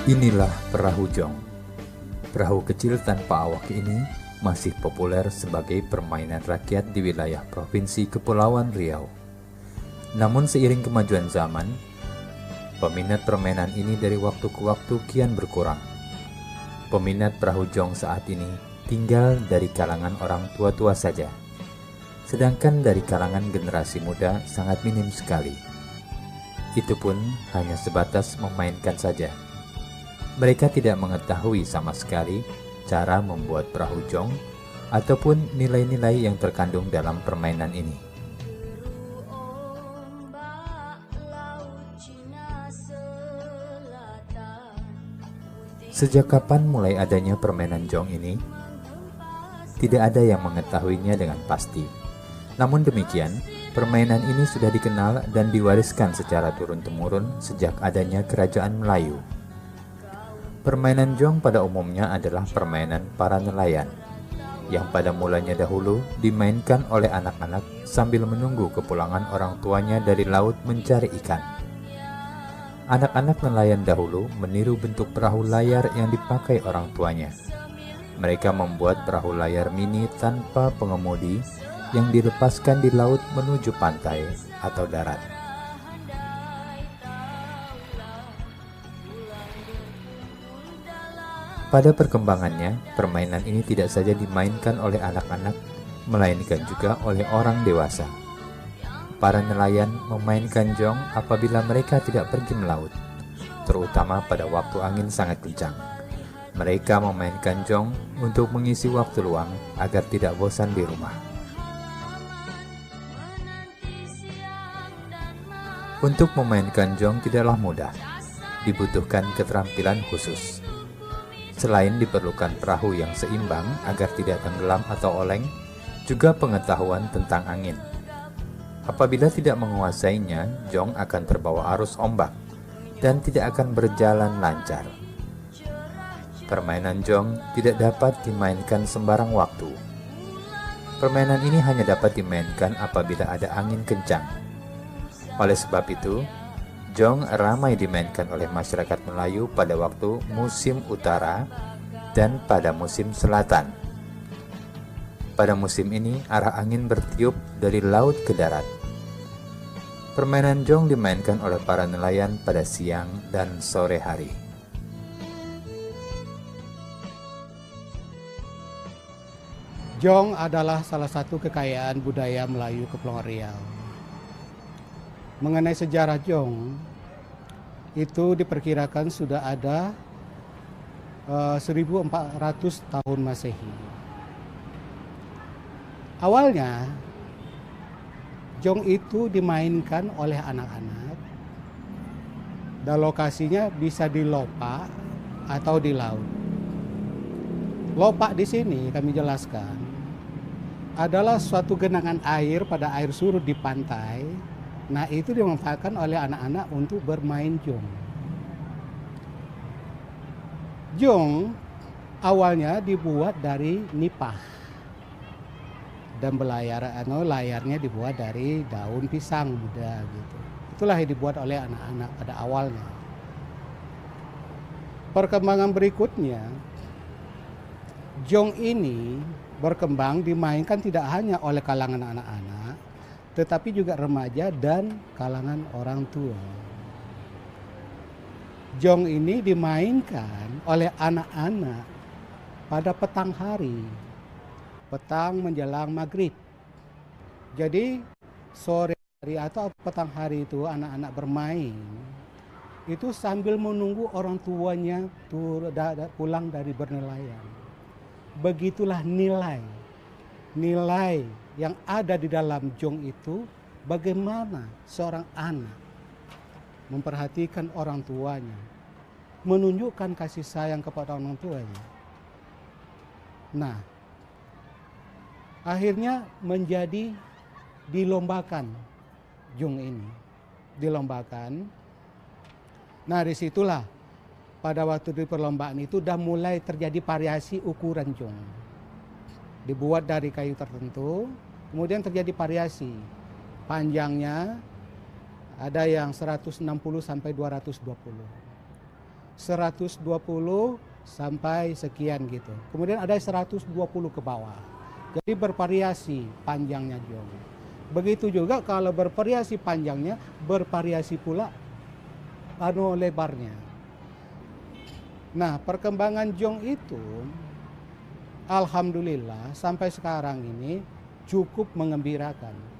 Inilah perahu jong. Perahu kecil tanpa awak ini masih populer sebagai permainan rakyat di wilayah Provinsi Kepulauan Riau. Namun seiring kemajuan zaman, peminat permainan ini dari waktu ke waktu kian berkurang. Peminat perahu jong saat ini tinggal dari kalangan orang tua-tua saja, sedangkan dari kalangan generasi muda sangat minim sekali. Itu pun hanya sebatas memainkan saja. Mereka tidak mengetahui sama sekali cara membuat perahu jong ataupun nilai-nilai yang terkandung dalam permainan ini. Sejak kapan mulai adanya permainan jong ini? Tidak ada yang mengetahuinya dengan pasti. Namun demikian, permainan ini sudah dikenal dan diwariskan secara turun-temurun sejak adanya Kerajaan Melayu. Permainan jong pada umumnya adalah permainan para nelayan, yang pada mulanya dahulu dimainkan oleh anak-anak sambil menunggu kepulangan orang tuanya dari laut mencari ikan. Anak-anak nelayan dahulu meniru bentuk perahu layar yang dipakai orang tuanya. Mereka membuat perahu layar mini tanpa pengemudi yang dilepaskan di laut menuju pantai atau darat. Pada perkembangannya, permainan ini tidak saja dimainkan oleh anak-anak, melainkan juga oleh orang dewasa. Para nelayan memainkan jong apabila mereka tidak pergi melaut, terutama pada waktu angin sangat kencang. Mereka memainkan jong untuk mengisi waktu luang agar tidak bosan di rumah. Untuk memainkan jong tidaklah mudah, dibutuhkan keterampilan khusus. Selain diperlukan perahu yang seimbang agar tidak tenggelam atau oleng, juga pengetahuan tentang angin. Apabila tidak menguasainya, jong akan terbawa arus ombak dan tidak akan berjalan lancar. Permainan jong tidak dapat dimainkan sembarang waktu. Permainan ini hanya dapat dimainkan apabila ada angin kencang. Oleh sebab itu, jong ramai dimainkan oleh masyarakat Melayu pada waktu musim utara dan pada musim selatan. Pada musim ini, arah angin bertiup dari laut ke darat. Permainan jong dimainkan oleh para nelayan pada siang dan sore hari. Jong adalah salah satu kekayaan budaya Melayu Kepulauan Riau. Mengenai sejarah jong, itu diperkirakan sudah ada 1400 tahun Masehi. Awalnya, jong itu dimainkan oleh anak-anak dan lokasinya bisa di lopak atau di laut. Lopak di sini kami jelaskan adalah suatu genangan air pada air surut di pantai. Nah, itu dimanfaatkan oleh anak-anak untuk bermain jong. Jong awalnya dibuat dari nipah dan layarnya dibuat dari daun pisang muda gitu. Itulah yang dibuat oleh anak-anak pada awalnya. Perkembangan berikutnya, jong ini berkembang dimainkan tidak hanya oleh kalangan anak-anak, tetapi juga remaja dan kalangan orang tua. Jong ini dimainkan oleh anak-anak pada petang hari, petang menjelang maghrib. Jadi sore hari atau petang hari itu anak-anak bermain, itu sambil menunggu orang tuanya pulang dari bernelayan. Begitulah nilai yang ada di dalam jong itu, bagaimana seorang anak memperhatikan orang tuanya, menunjukkan kasih sayang kepada orang tuanya. Nah, akhirnya menjadi dilombakan jong ini. Dilombakan. Nah, disitulah pada waktu di perlombaan itu sudah mulai terjadi variasi ukuran jong. Dibuat dari kayu tertentu, kemudian terjadi variasi. Panjangnya ada yang 160 sampai 220. 120 sampai sekian gitu. Kemudian ada 120 ke bawah. Jadi bervariasi panjangnya jong. Begitu juga kalau bervariasi panjangnya, bervariasi pula lebarnya. Nah, perkembangan jong itu alhamdulillah sampai sekarang ini cukup mengembirakan.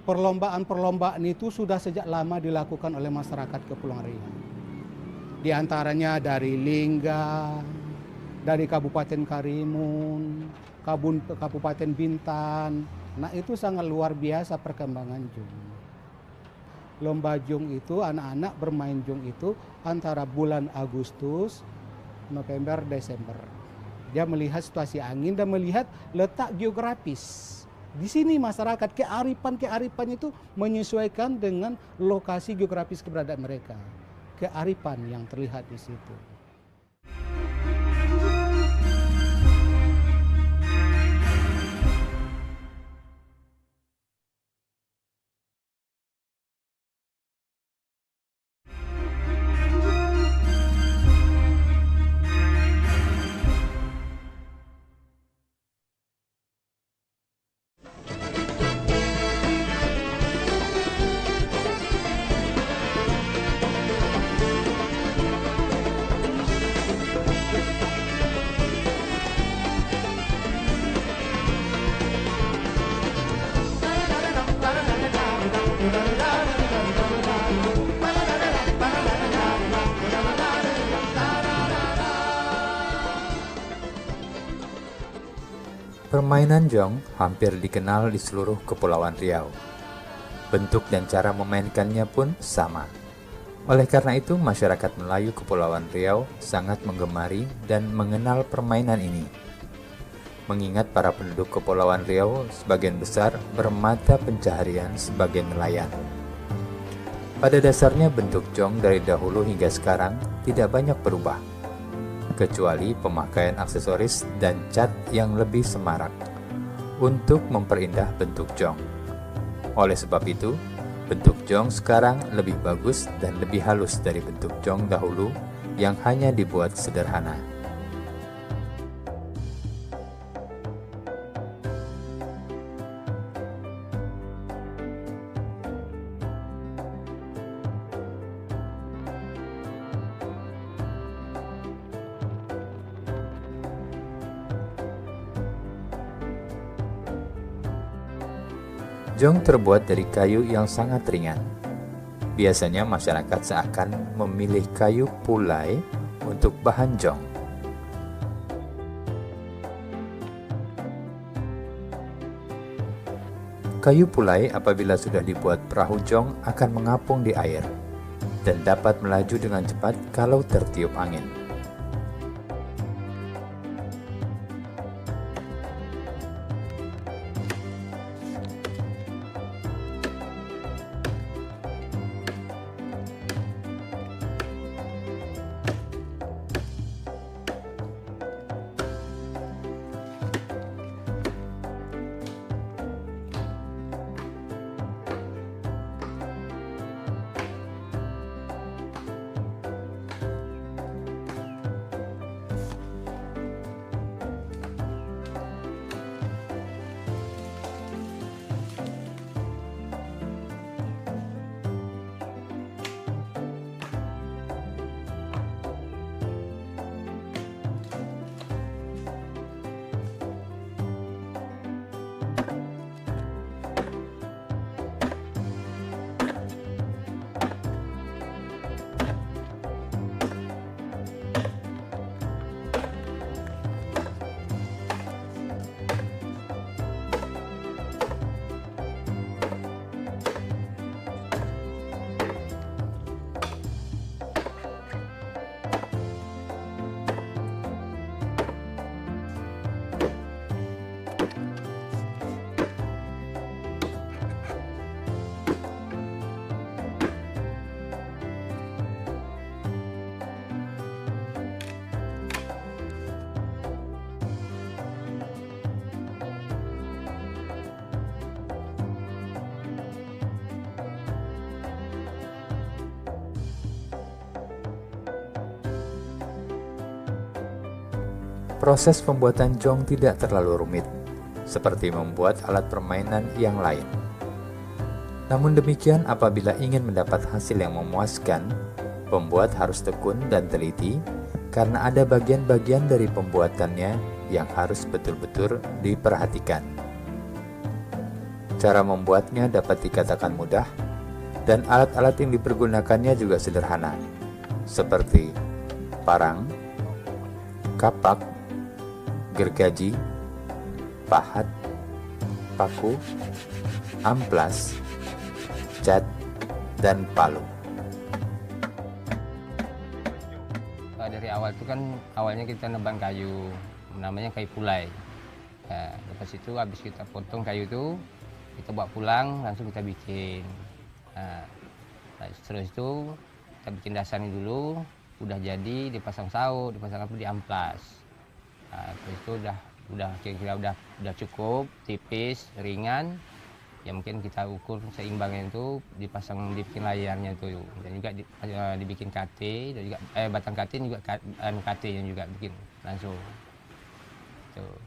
Perlombaan-perlombaan itu sudah sejak lama dilakukan oleh masyarakat Kepulauan Riau. Di antaranya dari Lingga, dari Kabupaten Karimun, Kabupaten Bintan. Nah, itu sangat luar biasa perkembangan jong. Lomba jong itu, anak-anak bermain jong itu antara bulan Agustus, November, Desember. Dia melihat situasi angin dan melihat letak geografis. Di sini masyarakat kearifan itu menyesuaikan dengan lokasi geografis keberadaan mereka. Kearifan yang terlihat di situ. Permainan jong hampir dikenal di seluruh Kepulauan Riau. Bentuk dan cara memainkannya pun sama. Oleh karena itu, masyarakat Melayu Kepulauan Riau sangat menggemari dan mengenal permainan ini. Mengingat para penduduk Kepulauan Riau sebagian besar bermata pencaharian sebagai nelayan. Pada dasarnya bentuk jong dari dahulu hingga sekarang tidak banyak berubah, kecuali pemakaian aksesoris dan cat yang lebih semarak untuk memperindah bentuk jong. Oleh sebab itu, bentuk jong sekarang lebih bagus dan lebih halus dari bentuk jong dahulu yang hanya dibuat sederhana. Jong terbuat dari kayu yang sangat ringan. Biasanya masyarakat seakan memilih kayu pulai untuk bahan jong. Kayu pulai apabila sudah dibuat perahu jong akan mengapung di air dan dapat melaju dengan cepat kalau tertiup angin. Proses pembuatan jong tidak terlalu rumit, seperti membuat alat permainan yang lain. Namun demikian, apabila ingin mendapat hasil yang memuaskan, pembuat harus tekun dan teliti karena ada bagian-bagian dari pembuatannya yang harus betul-betul diperhatikan. Cara membuatnya dapat dikatakan mudah, dan alat-alat yang dipergunakannya juga sederhana, seperti parang, kapak, gergaji, pahat, paku, amplas, cat, dan palu. Dari awal itu kan awalnya kita nebang kayu, namanya kayu pulai. Nah, lepas itu habis kita potong kayu itu, kita bawa pulang langsung kita bikin. Nah, terus itu kita bikin dasarnya dulu, udah jadi dipasang saut, dipasang apa, diamplas. Nah, terus itu udah kira-kira udah cukup, tipis, ringan. Ya mungkin kita ukur seimbangnya itu dibikin layarnya itu, dan juga dibikin KT, dan juga batang KT juga KT yang juga bikin langsung. Tuh.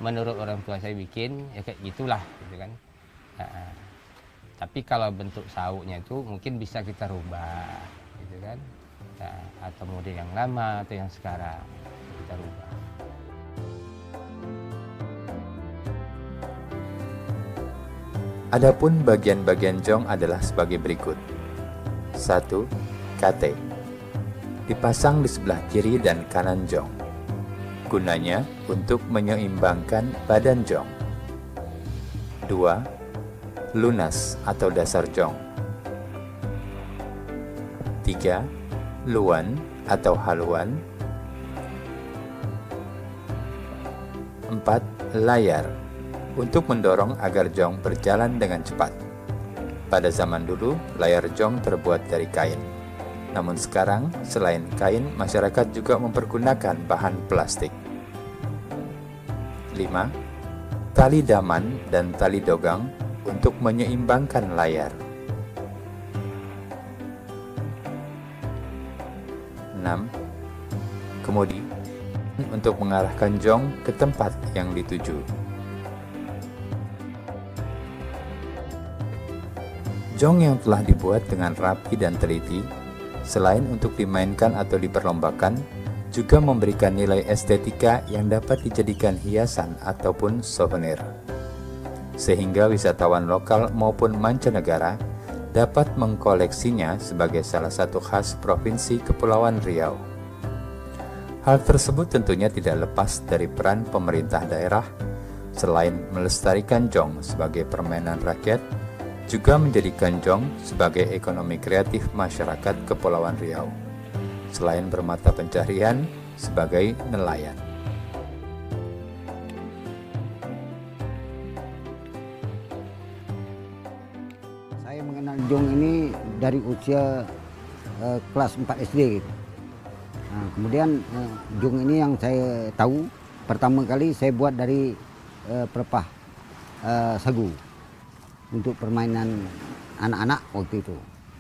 Menurut orang tua saya bikin ya kayak gitulah, gitu kan. Nah, tapi kalau bentuk sautnya itu mungkin bisa kita rubah, gitu kan. Nah, atau model yang lama atau yang sekarang kita rubah. Adapun bagian-bagian jong adalah sebagai berikut. 1. KT. Dipasang di sebelah kiri dan kanan jong. Gunanya untuk menyeimbangkan badan jong. 2. Lunas atau dasar jong. 3. Luan atau haluan. 4. Layar untuk mendorong agar jong berjalan dengan cepat. Pada zaman dulu, layar jong terbuat dari kain. Namun sekarang, selain kain, masyarakat juga mempergunakan bahan plastik. 5. Tali daman dan tali dogang untuk menyeimbangkan layar. 6. Kemudi untuk mengarahkan jong ke tempat yang dituju. Jong yang telah dibuat dengan rapi dan teliti, selain untuk dimainkan atau diperlombakan, juga memberikan nilai estetika yang dapat dijadikan hiasan ataupun souvenir. sehingga wisatawan lokal maupun mancanegara dapat mengkoleksinya sebagai salah satu khas Provinsi Kepulauan Riau. Hal tersebut tentunya tidak lepas dari peran pemerintah daerah. Selain melestarikan jong sebagai permainan rakyat, juga menjadikan jong sebagai ekonomi kreatif masyarakat Kepulauan Riau, selain bermata pencaharian sebagai nelayan. Saya mengenal jong ini dari usia kelas 4 SD gitu. Nah, kemudian jong ini yang saya tahu pertama kali saya buat dari pelepah sagu untuk permainan anak-anak waktu itu.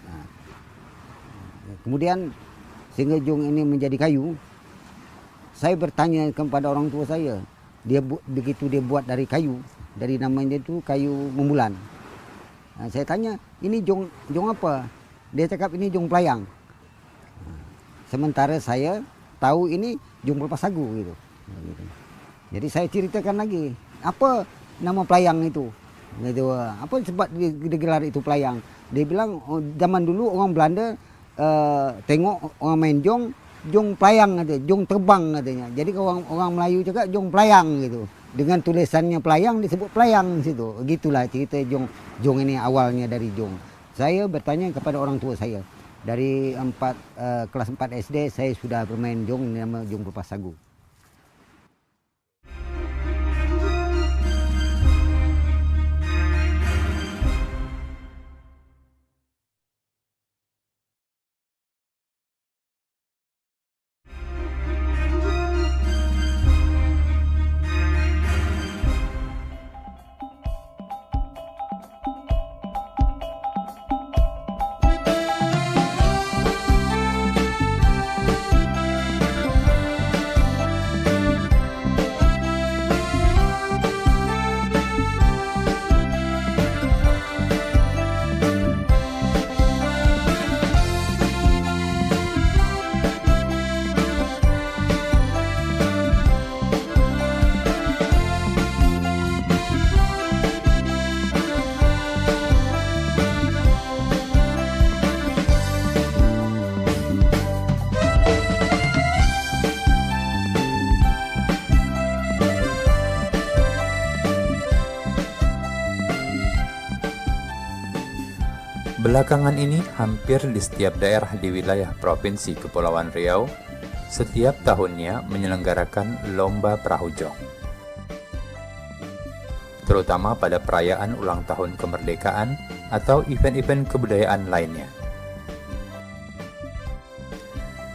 Nah, kemudian sehingga jong ini menjadi kayu, saya bertanya kepada orang tua saya, begitu dia buat dari kayu, dari namanya itu kayu membulan. Nah, saya tanya, ini jong apa? Dia cakap ini jong pelayang. Nah, sementara saya tahu ini jong pelepah sagu gitu. Jadi saya ceritakan lagi, apa nama pelayang itu? Gitu, apa sebab digelar itu pelayang? Dia bilang, oh, zaman dulu orang Belanda tengok orang main jong pelayang katanya, jong terbang katanya. Jadi orang Melayu juga jong pelayang gitu. Dengan tulisannya pelayang disebut pelayang situ. Gitulah cerita jong ini awalnya dari jong. Saya bertanya kepada orang tua saya. Dari kelas 4 SD saya sudah bermain jong, nama jong pelepah sagu. Belakangan ini, hampir di setiap daerah di wilayah Provinsi Kepulauan Riau, setiap tahunnya menyelenggarakan lomba perahu jong. Terutama pada perayaan ulang tahun kemerdekaan atau event-event kebudayaan lainnya.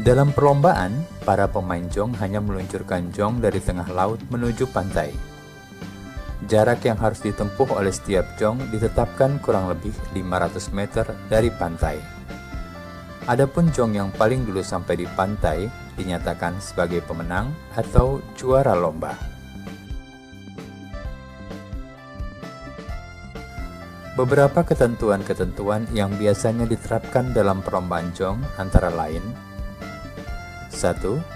Dalam perlombaan, para pemain jong hanya meluncurkan jong dari tengah laut menuju pantai. Jarak yang harus ditempuh oleh setiap jong ditetapkan kurang lebih 500 meter dari pantai. Adapun jong yang paling dulu sampai di pantai dinyatakan sebagai pemenang atau juara lomba. Beberapa ketentuan-ketentuan yang biasanya diterapkan dalam perlombaan jong antara lain: 1.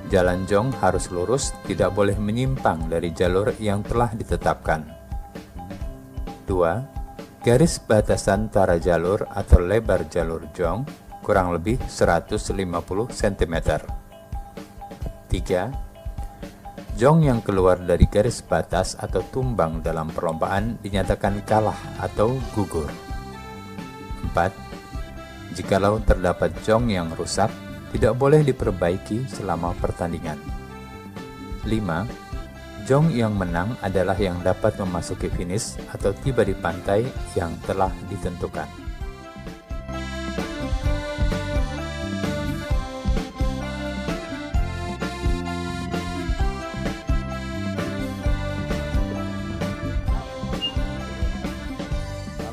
Jalan jong harus lurus, tidak boleh menyimpang dari jalur yang telah ditetapkan. 2. Garis batasan antara jalur atau lebar jalur jong kurang lebih 150 cm. 3. Jong yang keluar dari garis batas atau tumbang dalam perlombaan dinyatakan kalah atau gugur. 4. Jikalau terdapat jong yang rusak, tidak boleh diperbaiki selama pertandingan. 5. Jong yang menang adalah yang dapat memasuki finish atau tiba di pantai yang telah ditentukan.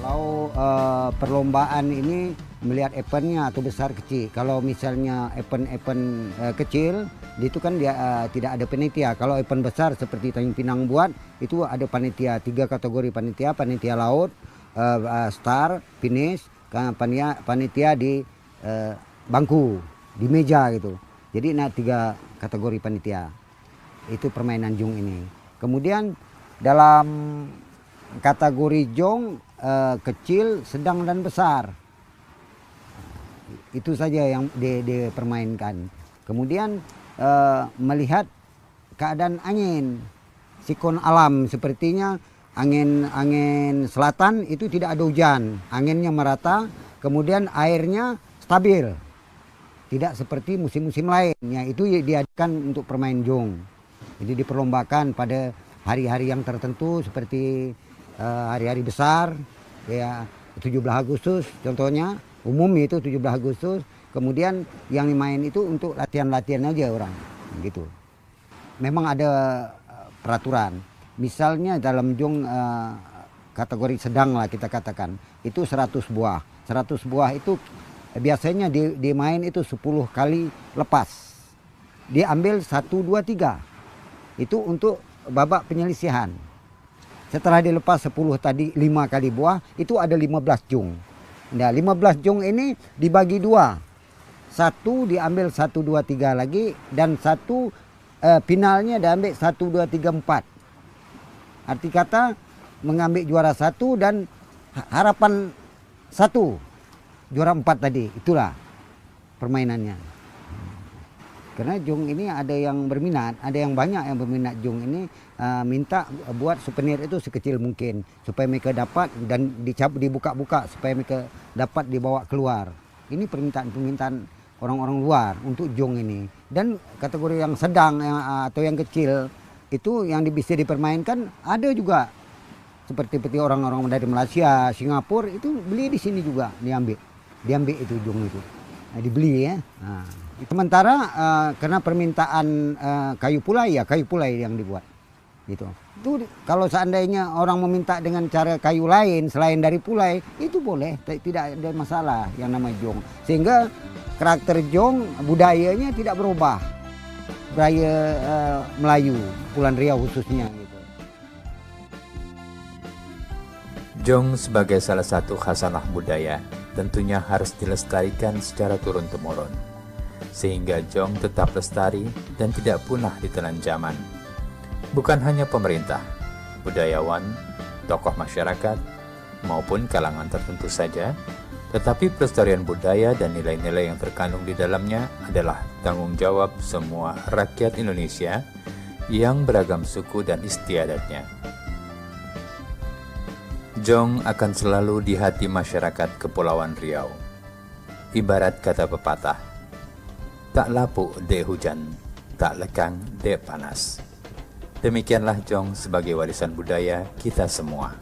Kalau perlombaan ini melihat eventnya atau besar kecil. Kalau misalnya event kecil, itu kan dia tidak ada panitia. Kalau event besar seperti Tanjung Pinang buat, itu ada panitia, 3 kategori panitia: panitia laut, star, finish, panitia di bangku, di meja gitu. Jadi 3 kategori panitia. Itu permainan jong ini. Kemudian dalam kategori jong kecil, sedang dan besar. Itu saja yang dipermainkan. Kemudian melihat keadaan angin, siklon alam, sepertinya angin selatan itu tidak ada hujan, anginnya merata, kemudian airnya stabil. Tidak seperti musim-musim lainnya, itu diadakan untuk permain jong. Jadi diperlombakan pada hari-hari yang tertentu seperti hari-hari besar, ya 17 Agustus contohnya, umum itu 17 Agustus. Kemudian yang dimain itu untuk latihan-latihan aja orang, gitu. Memang ada peraturan. Misalnya dalam jong kategori sedang lah kita katakan, itu 100 buah. 100 buah itu biasanya dimain itu 10 kali lepas. Diambil 1, 2, 3. Itu untuk babak penyelisihan. Setelah dilepas 10 tadi 5 kali buah, itu ada 15 jong. Nah, 15 jong ini dibagi 2. Satu diambil 1, 2, 3 lagi, dan satu finalnya diambil 1, 2, 3, 4. Arti kata mengambil juara 1 dan harapan 1. Juara 4 tadi, itulah permainannya. Karena jong ini ada yang berminat, ada yang banyak yang berminat jong ini, minta buat souvenir itu sekecil mungkin supaya mereka dapat dan dibuka-buka supaya mereka dapat dibawa keluar. Ini permintaan orang-orang luar untuk jong ini. Dan kategori yang sedang atau yang kecil itu yang bisa dipermainkan ada juga. Seperti orang-orang dari Malaysia, Singapura itu beli di sini juga, diambil itu jong itu, dibeli ya. Nah, sementara karena permintaan kayu pulai yang dibuat, gitu. Itu kalau seandainya orang meminta dengan cara kayu lain selain dari pulai, itu boleh, tidak ada masalah yang nama jong. Sehingga karakter jong budayanya tidak berubah, budaya Melayu, Kepulauan Riau khususnya. Gitu. Jong sebagai salah satu khasanah budaya tentunya harus dilestarikan secara turun-temurun, sehingga jong tetap lestari dan tidak punah ditelan zaman. Bukan hanya pemerintah, budayawan, tokoh masyarakat, maupun kalangan tertentu saja, tetapi pelestarian budaya dan nilai-nilai yang terkandung di dalamnya adalah tanggung jawab semua rakyat Indonesia yang beragam suku dan istiadatnya. Jong akan selalu di hati masyarakat Kepulauan Riau. Ibarat kata pepatah, tak lapuk dek hujan, tak lekang dek panas. Demikianlah jong sebagai warisan budaya kita semua.